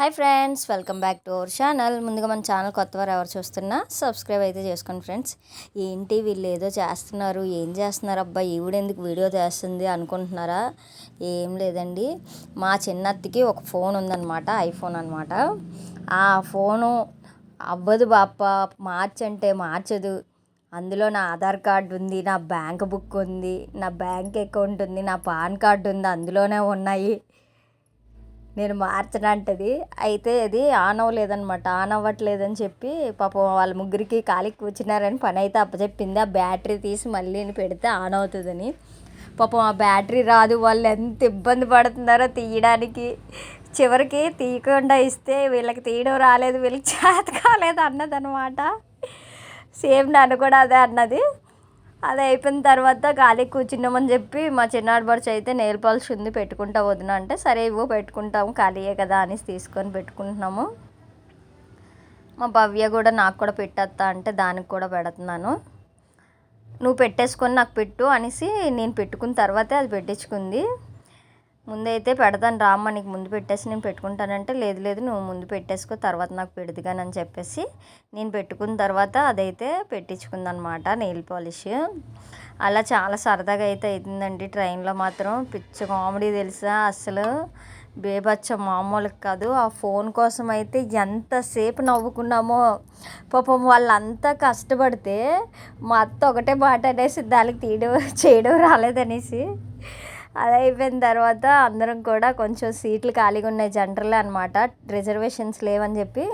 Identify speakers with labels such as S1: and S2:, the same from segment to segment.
S1: Hi friends, welcome back to our channel. ముందుగా మన channel కొత్తవారు ఎవరు చూస్తున్నా సబ్స్క్రైబ్ అయితే చేసుకోండి ఫ్రెండ్స్. ఏంటి వీళ్ళు ఏదో చేస్తున్నారు, ఏం చేస్తున్నారు అబ్బా, ఈవిడెందుకు వీడియో చేస్తుంది అనుకుంటున్నారా? ఏం లేదండి, మా చిన్నత్తకి ఒక ఫోన్ ఉందన్నమాట, ఐఫోన్ అనమాట. ఆ ఫోను అవ్వదు బాప్ప, మార్చంటే మార్చదు. అందులో నా ఆధార్ కార్డు ఉంది, నా బ్యాంక్ బుక్ ఉంది, నా బ్యాంక్ అకౌంట్ ఉంది, నా పాన్ కార్డు ఉంది, అందులోనే ఉన్నాయి. నేను మార్చనంటది. అయితే అది ఆన్ అవ్వలేదనమాట. ఆన్ అవ్వట్లేదని చెప్పి పాపం వాళ్ళ ముగ్గురికి ఖాళీ కూర్చున్నారని పని అయితే అప్పచెప్పింది. ఆ బ్యాటరీ తీసి మళ్ళీ పెడితే ఆన్ అవుతుందని. పాపం ఆ బ్యాటరీ రాదు, వాళ్ళు ఎంత ఇబ్బంది పడుతున్నారో తీయడానికి. చివరికి తీయకుండా ఇస్తే వీళ్ళకి తీయడం రాలేదు, వీళ్ళకి చేత కాలేదు అన్నదనమాట. సేమ్ నన్ను కూడా అదే అన్నది. అది అయిపోయిన తర్వాత ఖాళీ కూర్చున్నామని చెప్పి మా చిన్నాడు బడుచు అయితే నెయిల్ పాలిష్ ఉంది, పెట్టుకుంటా వదిన అంటే సరే ఇవ్వు పెట్టుకుంటాము, ఖాళీయే కదా అని తీసుకొని పెట్టుకుంటున్నాము. మా భవ్య కూడా నాకు కూడా పెట్టేస్తా అంటే దానికి కూడా పెడుతున్నాను. నువ్వు పెట్టేసుకొని నాకు పెట్టు అనేసి నేను పెట్టుకున్న తర్వాతే అది పెట్టించుకుంది. ముందైతే పెడతాను రామ్మ, నీకు ముందు పెట్టేసి నేను పెట్టుకుంటానంటే లేదు లేదు నువ్వు ముందు పెట్టేసుకో, తర్వాత నాకు పెడదుగాని అని చెప్పేసి నేను పెట్టుకున్న తర్వాత అదైతే పెట్టించుకుందనమాట నెయిల్ పాలిష్. అలా చాలా సరదాగా అయితే అవుతుందండి. ట్రైన్లో మాత్రం పిచ్చ కామెడీ తెలుసా, అసలు బేబచ్చ మామూలుగా కాదు. ఆ ఫోన్ కోసం అయితే ఎంతసేపు నవ్వుకున్నామో. పాపం వాళ్ళంతా కష్టపడితే మా అత్త ఒకటే మాట అనేసి దానికి చేయడం రాలేదనేసి. అది అయిపోయిన తర్వాత అందరం కూడా కొంచెం సీట్లు ఖాళీగా ఉన్నాయి, జనరల్ అనమాట, రిజర్వేషన్స్ లేవని చెప్పి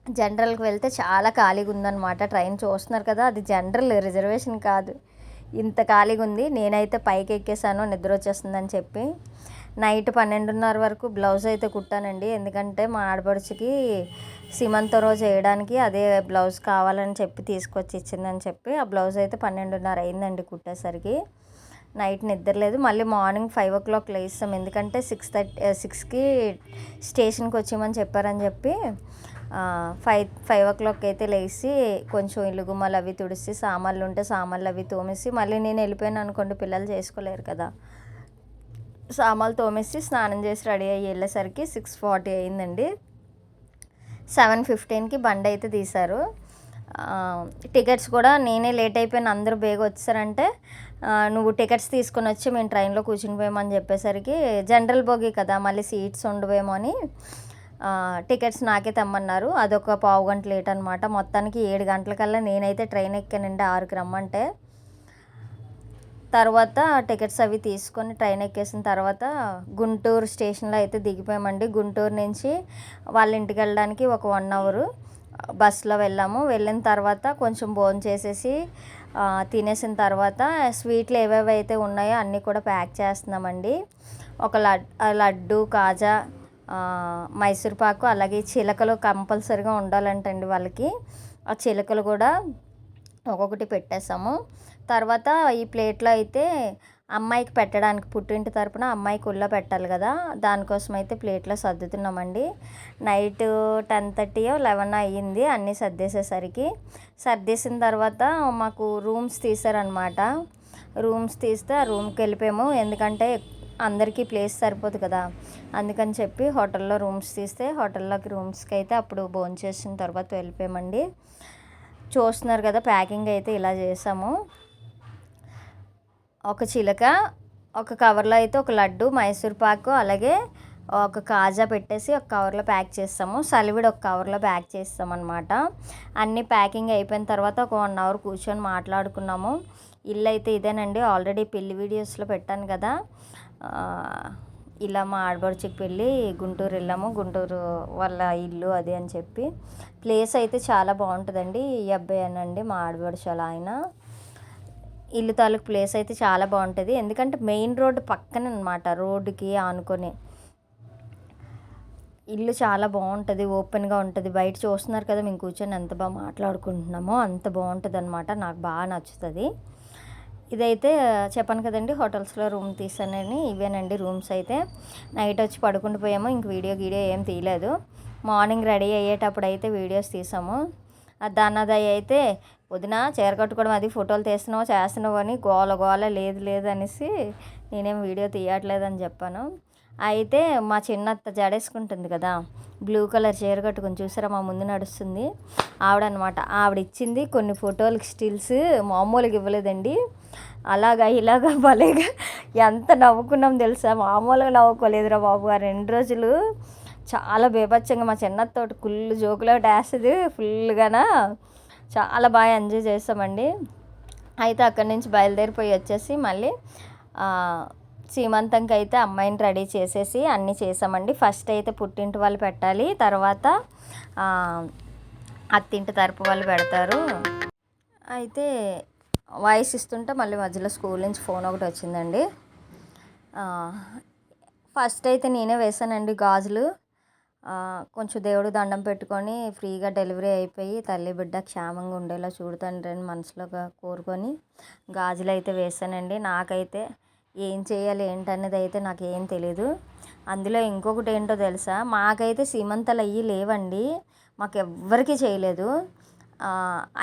S1: జనరల్కి వెళ్తే చాలా ఖాళీగా ఉందన్నమాట. ట్రైన్ చూస్తున్నారు కదా, అది జనరల్, రిజర్వేషన్ కాదు. ఇంత ఖాళీగా ఉంది. నేనైతే పైకి ఎక్కేసాను, నిద్ర వచ్చేస్తుందని చెప్పి. నైట్ 12:30 వరకు బ్లౌజ్ అయితే కుట్టానండి. ఎందుకంటే మా ఆడపడుచుకి సీమంత రోజు వేయడానికి అదే బ్లౌజ్ కావాలని చెప్పి తీసుకొచ్చి ఇచ్చిందని చెప్పి ఆ బ్లౌజ్ అయితే 12:30 అయిందండి కుట్టేసరికి. నైట్ నిద్రలేదు. మళ్ళీ మార్నింగ్ 5 o'clock లేస్తాం, ఎందుకంటే 6కి స్టేషన్కి వచ్చేయమని చెప్పారని చెప్పి 5 o'clock అయితే లేచి కొంచెం ఇల్లు గుమ్మలు అవి తుడిసి సామాన్లు ఉంటే సామాన్లు అవి తోమేసి, మళ్ళీ నేను వెళ్ళిపోయాను అనుకోండి పిల్లలు చేసుకోలేరు కదా, సామాన్లు తోమేసి స్నానం చేసి రెడీ అయ్యి వెళ్ళేసరికి 6:40 అయిందండి. 7:15కి బండి అయితే తీశారు. టికెట్స్ కూడా నేనే లేట్ అయిపోయాను, అందరూ బేగ వచ్చారంటే నువ్వు టికెట్స్ తీసుకొని వచ్చి మేము ట్రైన్లో కూర్చుని పోయామని చెప్పేసరికి జనరల్ బోగి కదా, మళ్ళీ సీట్స్ ఉండవేమో అని టికెట్స్ నాకే తెమ్మన్నారు. అదొక పావు గంట లేట్ అనమాట. మొత్తానికి 7 గంటలకల్లా నేనైతే ట్రైన్ ఎక్కానండి, 6కి రమ్మంటే. తర్వాత టికెట్స్ అవి తీసుకొని ట్రైన్ ఎక్కేసిన తర్వాత గుంటూరు స్టేషన్లో అయితే దిగిపోయామండి. గుంటూరు నుంచి వాళ్ళ ఇంటికి వెళ్ళడానికి ఒక 1 hour బస్సులో వెళ్ళాము. వెళ్ళిన తర్వాత కొంచెం భోజనం చేసేసి తినేసిన తర్వాత స్వీట్లు ఏవేవి అయితే ఉన్నాయో అన్నీ కూడా ప్యాక్ చేస్తున్నామండి. ఒక లడ్డు, కాజా, మైసూర్ పాకు, అలాగే చిలకలు కంపల్సరీగా ఉండాలంటండి వాళ్ళకి. ఆ చిలకలు కూడా ఒక్కొక్కటి పెట్టేసాము. తర్వాత ఈ ప్లేట్లో అయితే అమ్మాయికి పెట్టడానికి, పుట్టింటి తరపున అమ్మాయికి ఉల్లో పెట్టాలి కదా, దానికోసం అయితే ప్లేట్లో సర్దుతున్నామండి. నైట్ 10:30 11 అయ్యింది అన్నీ సర్దేసేసరికి. సర్దేసిన తర్వాత మాకు రూమ్స్ తీసారనమాట. రూమ్స్ తీస్తే ఆ రూమ్కి వెళ్ళిపోయాము, ఎందుకంటే అందరికీ ప్లేస్ సరిపోదు కదా, అందుకని చెప్పి హోటల్లో రూమ్స్ తీస్తే రూమ్స్కి అయితే అప్పుడు భోంచేసిన తర్వాత వెళ్ళిపోయామండి. చూస్తున్నారు కదా, ప్యాకింగ్ అయితే ఇలా చేసాము. ఒక చిలక, ఒక కవర్లో అయితే ఒక లడ్డు, మైసూర్ పాకు, అలాగే ఒక కాజా పెట్టేసి ఒక కవర్లో ప్యాక్ చేస్తాము. సలివిడి ఒక కవర్లో ప్యాక్ చేస్తామన్నమాట. అన్నీ ప్యాకింగ్ అయిపోయిన తర్వాత ఒక 1 hour కూర్చొని మాట్లాడుకున్నాము. ఇల్లు అయితే ఇదేనండి, ఆల్రెడీ పెళ్లి వీడియోస్లో పెట్టాను కదా. ఇలా మా ఆడబడుచుకి పెళ్ళి గుంటూరు వెళ్ళాము, గుంటూరు వాళ్ళ ఇల్లు అది అని చెప్పి. ప్లేస్ అయితే చాలా బాగుంటుందండి. ఈ అబ్బాయి అనండి మా ఆడబడుచు, అలా ఆయన ఇల్లు తాలూకు ప్లేస్ అయితే చాలా బాగుంటుంది, ఎందుకంటే మెయిన్ రోడ్డు పక్కన అనమాట, రోడ్డుకి ఆనుకొని ఇల్లు చాలా బాగుంటుంది, ఓపెన్గా ఉంటుంది. బయట చూస్తున్నారు కదా మేము కూర్చొని ఎంత బాగా మాట్లాడుకుంటున్నామో, అంత బాగుంటుంది అనమాట, నాకు బాగా నచ్చుతుంది. ఇదైతే చెప్పాను కదండి, హోటల్స్లో రూమ్ తీసానని. ఇవేనండి రూమ్స్ అయితే. నైట్ వచ్చి పడుకుండిపోయాము, ఇంక వీడియో ఏం తీయలేదు. మార్నింగ్ రెడీ అయ్యేటప్పుడు అయితే వీడియోస్ తీసాము. దాన్నదయ్య అయితే వదిన చీర కట్టుకోవడం అది ఫోటోలు చేస్తున్నావు అని గోల లేదు అనేసి నేనేం వీడియో తీయట్లేదని చెప్పాను. అయితే మా చిన్నత్త జడేసుకుంటుంది కదా, బ్లూ కలర్ చీర కట్టుకొని చూసారా మా ముందు నడుస్తుంది ఆవిడనమాట. ఆవిడ ఇచ్చింది కొన్ని ఫోటోలకి స్టిల్స్, మామూలుగా ఇవ్వలేదండి. అలాగా ఇలాగా భలేగా ఎంత నవ్వుకున్నాం తెలుసా, మామూలుగా నవ్వుకోలేదురా బాబు. ఆ 2 రోజులు చాలా బీభత్సంగా మా చిన్నత్తోటి కుళ్ళు జోకులో వేస్తుంది ఫుల్గానా. చాలా బాగా ఎంజాయ్ చేసామండి. అయితే అక్కడి నుంచి బయలుదేరిపోయి వచ్చేసి మళ్ళీ సీమంతంకి అయితే అమ్మాయిని రెడీ చేసేసి అన్నీ చేసామండి. ఫస్ట్ అయితే పుట్టింటి వాళ్ళు పెట్టాలి, తర్వాత అత్తింటి తరపు వాళ్ళు పెడతారు. అయితే వాయిస్ ఇస్తుంటే మళ్ళీ మధ్యలో స్కూల్ నుంచి ఫోన్ ఒకటి వచ్చిందండి. ఫస్ట్ అయితే నేనే వేసానండి గాజులు. కొంచెం దేవుడు దండం పెట్టుకొని ఫ్రీగా డెలివరీ అయిపోయి తల్లి బిడ్డ క్షేమంగా ఉండేలా చూడుతండ్రి అని మనసులో కోరుకొని గాజులు అయితే వేసానండి. నాకైతే ఏం చేయాలి ఏంటనేది అయితే నాకు ఏం తెలీదు. అందులో ఇంకొకటి ఏంటో తెలుసా, మాకైతే సీమంతలు అయ్యి లేవండి, మాకు ఎవ్వరికీ చేయలేదు.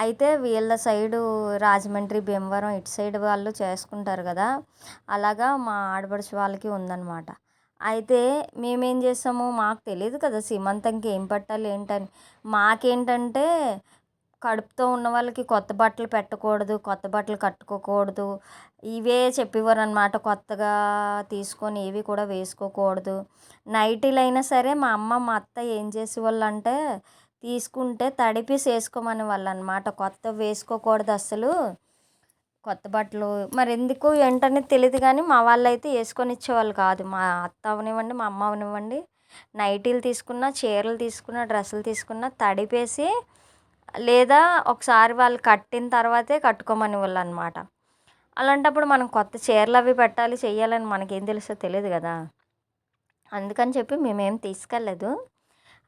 S1: అయితే వీళ్ళ సైడు రాజమండ్రి భీమవరం ఇటు సైడ్ వాళ్ళు చేసుకుంటారు కదా, అలాగా మా ఆడపడుచు వాళ్ళకి ఉందన్నమాట. అయితే మేమేం చేసాము, మాకు తెలియదు కదా సీమంతంకి ఏం పట్టాలి ఏంటని. మాకేంటంటే కడుపుతో ఉన్న వాళ్ళకి కొత్త బట్టలు పెట్టకూడదు, కొత్త బట్టలు కట్టుకోకూడదు, ఇవే చెప్పేవారు అనమాట. కొత్తగా తీసుకొని ఏవి కూడా వేసుకోకూడదు. నైటీలు అయినా సరే మా అమ్మ మా అత్త ఏం చేసేవాళ్ళు అంటే తీసుకుంటే తడిపేసి వేసుకోమని వాళ్ళు అనమాట. కొత్త వేసుకోకూడదు అస్సలు, కొత్త బట్టలు. మరి ఎందుకు ఏంటనేది తెలియదు కానీ మా వాళ్ళు అయితే వేసుకొని ఇచ్చేవాళ్ళు కాదు. మా అత్త అవనివ్వండి, మా అమ్మ అవనివ్వండి, నైటీలు తీసుకున్నా, చీరలు తీసుకున్నా, డ్రెస్సులు తీసుకున్నా తడిపేసి, లేదా ఒకసారి వాళ్ళు కట్టిన తర్వాతే కట్టుకోమని వాళ్ళు అనమాట. అలాంటప్పుడు మనం కొత్త చీరలు అవి పెట్టాలి చెయ్యాలని మనకేం తెలుసో తెలియదు కదా, అందుకని చెప్పి మేమేం తీసుకెళ్ళలేదు.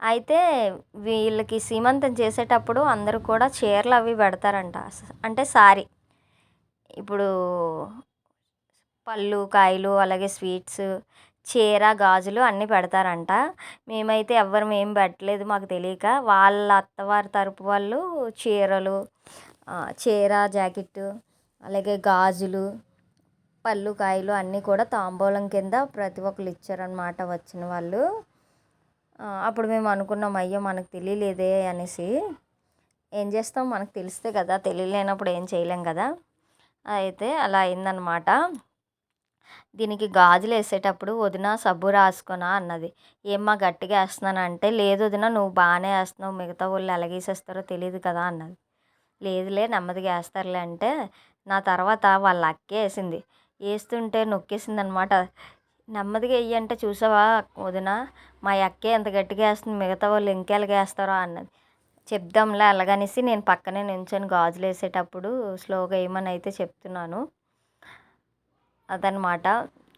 S1: అయితే వీళ్ళకి సీమంతం చేసేటప్పుడు అందరూ కూడా చీరలు అవి పెడతారంట, అంటే సారీ. ఇప్పుడు పళ్ళు కాయలు అలాగే స్వీట్స్, చీర గాజులు అన్నీ పెడతారంట. మేమైతే ఎవ్వరం ఏం పెట్టలేదు మాకు తెలియక. వాళ్ళ అత్తవారి తరపు వాళ్ళు చీరలు, చీర జాకెట్టు అలాగే గాజులు, పళ్ళు కాయలు అన్నీ కూడా తాంబూలం కింద ప్రతి ఒక్కరు ఇచ్చారనమాట వచ్చిన వాళ్ళు. అప్పుడు మేము అనుకున్నాం, అయ్యో మనకు తెలియలేదే అనేసి. ఏం చేస్తాం, మనకు తెలిస్తే కదా, తెలియలేనప్పుడు ఏం చేయలేం కదా. అయితే అలా అయిందనమాట. దీనికి గాజులు వేసేటప్పుడు వదిన సబ్బు రాసుకున్నా అన్నది. ఏమ్మా గట్టిగా వేస్తున్నానంటే, లేదు వదిన నువ్వు బాగానే వేస్తున్నావు, మిగతా వాళ్ళు ఎలాగేసేస్తారో తెలియదు కదా అన్నది. లేదులే నెమ్మదిగా వేస్తారులే అంటే, నా తర్వాత వాళ్ళ అక్కే వేసింది. వేస్తుంటే నొక్కేసింది అనమాట. నెమ్మదిగా వెయ్యి అంటే చూసావా వదిన, మా అక్కే ఎంత గట్టిగా వేస్తుంది, మిగతా వాళ్ళు ఇంకెలాగ వేస్తారో అన్నది. చెప్దాంలే అలాగనేసి నేను పక్కనే నించొని గాజులు వేసేటప్పుడు స్లోగా వేయమని అయితే చెప్తున్నాను. అదనమాట.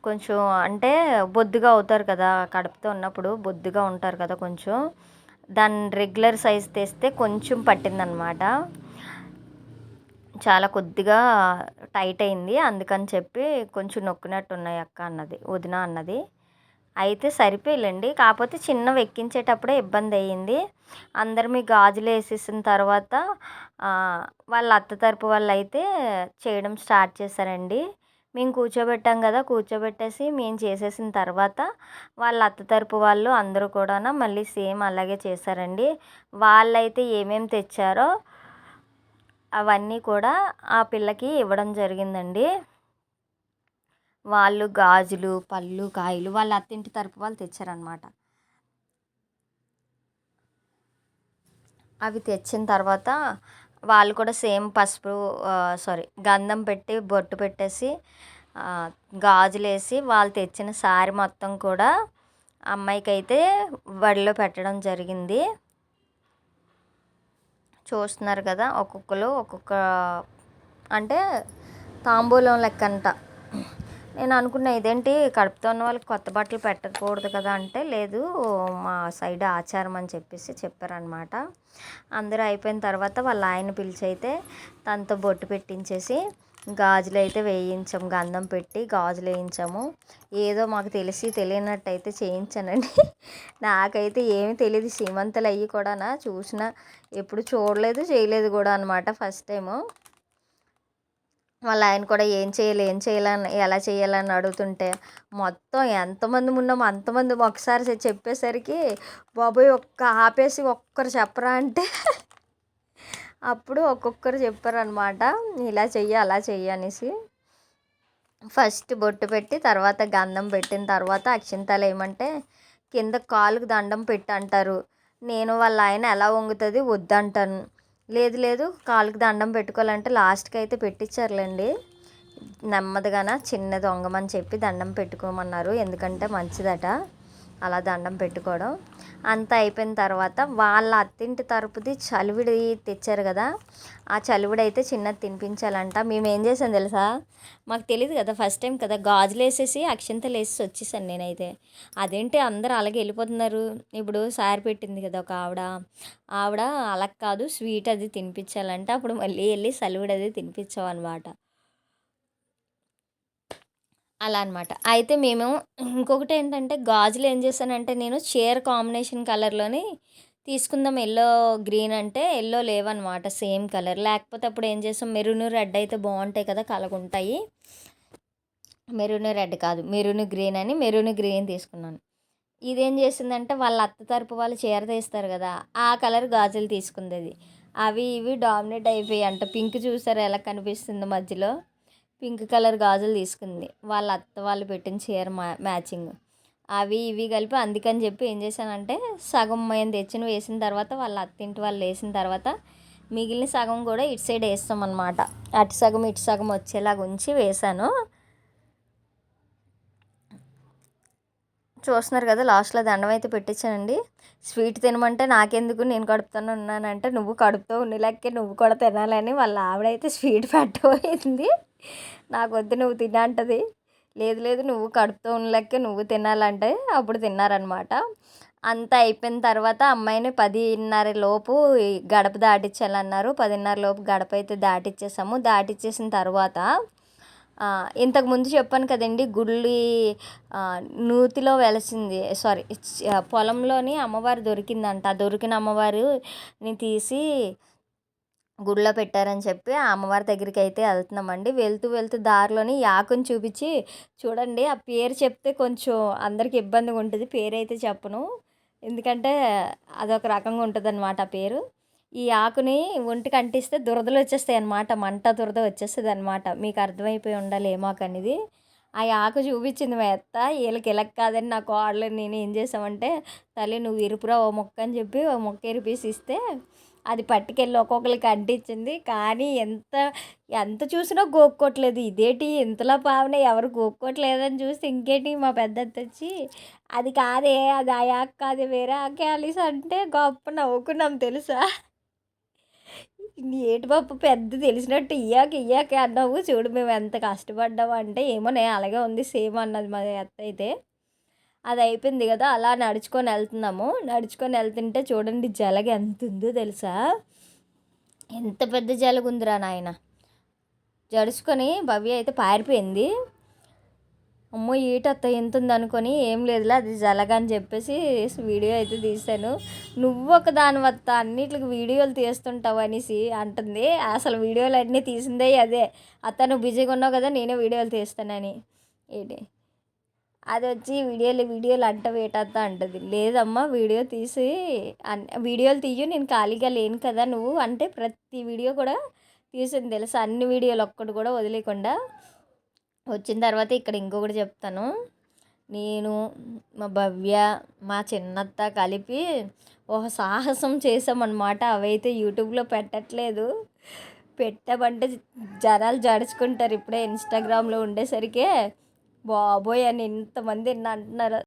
S1: కొంచెం అంటే బొద్దుగా అవుతారు కదా, కడుపుతో ఉన్నప్పుడు బొద్దుగా ఉంటారు కదా కొంచెం, దాన్ని రెగ్యులర్ సైజ్ తెస్తే కొంచెం పట్టిందనమాట. చాలా కొద్దిగా టైట్ అయింది, అందుకని చెప్పి కొంచెం నొక్కినట్టు ఉన్నాయి అక్క అన్నది, వదిన అన్నది. అయితే సరిపోయిలేండి, కాకపోతే చిన్నవి ఎక్కించేటప్పుడే ఇబ్బంది అయ్యింది. అందరు మీ గాజులు వేసేసిన తర్వాత వాళ్ళ అత్త తరపు వాళ్ళు అయితే చేయడం స్టార్ట్ చేశారండి. మేము కూర్చోబెట్టాం కదా, కూర్చోబెట్టేసి మేము చేసేసిన తర్వాత వాళ్ళ అత్త తరపు వాళ్ళు అందరూ కూడా మళ్ళీ సేమ్ అలాగే చేశారండి. వాళ్ళైతే ఏమేమి తెచ్చారో అవన్నీ కూడా ఆ పిల్లకి ఇవ్వడం జరిగిందండి. వాళ్ళు గాజులు, పళ్ళు కాయలు వాళ్ళ అత్తింటి తరపు వాళ్ళు తెచ్చారనమాట. అవి తెచ్చిన తర్వాత వాళ్ళు కూడా సేమ్ పసుపు గంధం పెట్టి బొట్టు పెట్టేసి గాజులు వేసి వాళ్ళు తెచ్చిన సారీ మొత్తం కూడా అమ్మాయికి అయితే వడిలో పెట్టడం జరిగింది. చూస్తున్నారు కదా, ఒక్కొక్కరు ఒక్కొక్క అంటే తాంబూలం లెక్కంట. నేను అనుకున్నా ఇదేంటి కడుపుతో ఉన్న వాళ్ళకి కొత్త బట్టలు పెట్టకూడదు కదా అంటే, లేదు మా సైడ్ ఆచారం అని చెప్పేసి చెప్పారనమాట. అందరూ అయిపోయిన తర్వాత వాళ్ళ ఆయన పిలిచి అయితే తనతో బొట్టు పెట్టించేసి గాజులు అయితే వేయించాము, గంధం పెట్టి గాజులు వేయించాము. ఏదో మాకు తెలిసి తెలియనట్టు అయితే చేయించానండి. నాకైతే ఏమీ తెలియదు, సీమంతలు అయ్యి కూడా చూసిన ఎప్పుడు చూడలేదు చేయలేదు కూడా అనమాట, ఫస్ట్ టైము. వాళ్ళ ఆయన కూడా ఏం చేయాలని ఎలా చేయాలని అడుగుతుంటే మొత్తం ఎంతమంది ఉన్నామో అంతమంది ఒకసారి చెప్పేసరికి బాబోయ్ ఆపేసి ఒక్కరు చెప్పరా అంటే అప్పుడు ఒక్కొక్కరు చెప్పారనమాట, ఇలా చెయ్యి అలా చెయ్యి అనేసి. ఫస్ట్ బొట్టు పెట్టి తర్వాత గంధం పెట్టిన తర్వాత అక్షింతలు ఏమంటే కింద కాలుకు దండం పెట్టి అంటారు. నేను వాళ్ళ ఆయన ఎలా వంగుతుంది వద్దంటాను. లేదు లేదు కాలుకి దండం పెట్టుకోవాలంటే లాస్ట్కి అయితే పెట్టించారులేండి. నెమ్మదిగాన చిన్నది వంగమని చెప్పి దండం పెట్టుకోమన్నారు, ఎందుకంటే మంచిదట అలా దండం పెట్టుకోవడం. అంతా అయిపోయిన తర్వాత వాళ్ళ అత్తింటి తరపుది చలివిడి తెచ్చారు కదా, ఆ చలివిడి అయితే చిన్నది తినిపించాలంట. మేము ఏం చేసాం తెలుసా, మాకు తెలియదు కదా, ఫస్ట్ టైం కదా, గాజులు వేసేసి అక్షింతలు వేసి వచ్చేసాను నేనైతే. అదేంటి అందరూ అలాగే వెళ్ళిపోతున్నారు, ఇప్పుడు సారి పెట్టింది కదా ఒక ఆవిడ అలా కాదు స్వీట్ అది తినిపించాలంట. అప్పుడు మళ్ళీ వెళ్ళి చలివిడి అది తినిపించాం అనమాట. అలా అనమాట. అయితే మేము ఇంకొకటి ఏంటంటే గాజులు ఏం చేశానంటే నేను చీర కాంబినేషన్ కలర్‌లోని తీసుకుందాం, ఎల్లో గ్రీన్ అంటే ఎల్లో లేవనమాట సేమ్ కలర్. లేకపోతే అప్పుడు ఏం చేసాం, మెరూన్ రెడ్ అయితే బాగుంటాయి కదా, కలగుంటాయి. మెరూన్ రెడ్ కాదు, మెరూన్ గ్రీన్ అని మెరూన్ గ్రీన్ తీసుకున్నాను. ఇదేం చేసిందంటే వాళ్ళ అత్త తరపు వాళ్ళు చీర తీస్తారు కదా, ఆ కలర్ గాజులు తీసుకుంది అది. అవి ఇవి డామినేట్ అయిపోయాయి అంట. పింక్ చూసారా ఎలా కనిపిస్తుందో మధ్యలో, పింక్ కలర్ గాజులు తీసుకుంది వాళ్ళ అత్త వాళ్ళు పెట్టిన చీర మ్యాచింగ్. అవి ఇవి కలిపి అందుకని చెప్పి ఏం చేశానంటే సగం మేము తెచ్చిన వేసిన తర్వాత వాళ్ళ అత్తింటి వాళ్ళు వేసిన తర్వాత మిగిలిన సగం కూడా ఇటు సైడ్ వేస్తాం అనమాట. అటు సగం ఇటు సగం వచ్చేలాగా ఉంచి వేసాను. చూస్తున్నారు కదా, లాస్ట్లో దండం అయితే పెట్టించానండి. స్వీట్ తినమంటే నాకెందుకు నేను కడుపుతాను ఉన్నానంటే, నువ్వు కడుపుతో ఉండలేకే నువ్వు కూడా తినాలని వాళ్ళ ఆవిడైతే స్వీట్ పెట్టబోయింది. నాకు వద్దు నువ్వు తినంటది. లేదు లేదు నువ్వు కడుపుతో ఉండలేకే నువ్వు తినాలంటే అప్పుడు తిన్నారనమాట. అంతా అయిపోయిన తర్వాత అమ్మాయిని 10:30 లోపు గడప దాటించాలన్నారు. 10:30 లోపు గడప అయితే దాటిచ్చేసాము. దాటిచ్చేసిన తర్వాత ఇంతకుముందు చెప్పాను కదండి, గుళ్ళి నూతిలో వెలసింది, సారీ పొలంలోని అమ్మవారు దొరికిందంట. ఆ దొరికిన అమ్మవారిని తీసి గుడిలో పెట్టారని చెప్పి ఆ అమ్మవారి దగ్గరికి అయితే వెళ్తున్నామండి. వెళ్తూ వెళ్తూ దారిలోని ఆకుని చూపించి, చూడండి ఆ పేరు చెప్తే కొంచెం అందరికి ఇబ్బందిగా ఉంటుంది, పేరైతే చెప్పను ఎందుకంటే అదొక రకంగా ఉంటుంది అనమాట ఆ పేరు. ఈ ఆకుని ఒంటికి అంటిస్తే దురదలు వచ్చేస్తాయి అన్నమాట, మంట దురద వచ్చేస్తుంది అనమాట. మీకు అర్థమైపోయి ఉండాలి ఏమాకు అనేది. ఆ ఆకు చూపించింది మా అత్త, వీళ్ళకి ఇలా కాదని నా కోడలు నేను ఏం చేసామంటే, తల్లి నువ్వు ఇరుపురా ఓ మొక్క అని చెప్పి ఓ మొక్క ఇరిపేసి ఇస్తే అది పట్టుకెళ్ళి ఒక్కొక్కరికి అంటించింది. కానీ ఎంత ఎంత చూసినా గోక్కోట్లేదు, ఇదేంటి ఇంతలా పావన ఎవరు గోక్కోట్లేదని చూస్తే ఇంకేంటి మా పెద్దత్త వచ్చి, అది కాదే అది ఆ ఆకు కాదే వేరే ఆకే అనేసి అంటే గొప్ప నవ్వుకున్నాం తెలుసా. ఏటి పాప పెద్ద తెలిసినట్టు ఇయ్యాక ఇయ్యాకే అన్నావు, చూడు మేము ఎంత కష్టపడ్డాము అంటే, ఏమోనే అలాగే ఉంది సేమ్ అన్నది మా అత్త అయితే. అది అయిపోయింది కదా, అలా నడుచుకొని వెళ్తున్నాము. నడుచుకొని వెళ్తుంటే చూడండి జలగ ఎంత ఉందో తెలుసా, ఎంత పెద్ద జలగ ఉందిరా నాయన. జడుచుకొని భవ్య అయితే పారిపోయింది. అమ్మో ఈటత్త ఎంత ఉంది అనుకొని, ఏం లేదులే అది జలగ అని చెప్పేసి వీడియో అయితే తీశాను. నువ్వు ఒక దాని వత్త అన్నిటికి వీడియోలు తీస్తుంటావు అనేసి అంటుంది. అసలు వీడియోలు అన్నీ తీసిందే అదే, అత్త నువ్వు బిజీగా ఉన్నావు కదా నేనే వీడియోలు తీస్తానని. ఏంటి అది వచ్చి వీడియోలు అంటావు ఏటత్త అంటుంది. లేదమ్మా వీడియో తీసి వీడియోలు తీయు, నేను ఖాళీగా లేను కదా నువ్వు అంటే ప్రతి వీడియో కూడా తీసింది తెలుసా, అన్ని వీడియోలు ఒక్కటి కూడా వదిలేకుండా. వచ్చిన తర్వాత ఇక్కడ ఇంకొకటి చెప్తాను. నేను మా భవ్య మా చిన్నత్త కలిపి ఒక సాహసం చేసామన్నమాట. అవైతే యూట్యూబ్లో పెట్టట్లేదు, పెట్టామంటే జనాలు జడుచుకుంటారు. ఇప్పుడే ఇన్స్టాగ్రామ్లో ఉండేసరికి బాబోయ్ అని ఇంతమంది అంటున్నారు.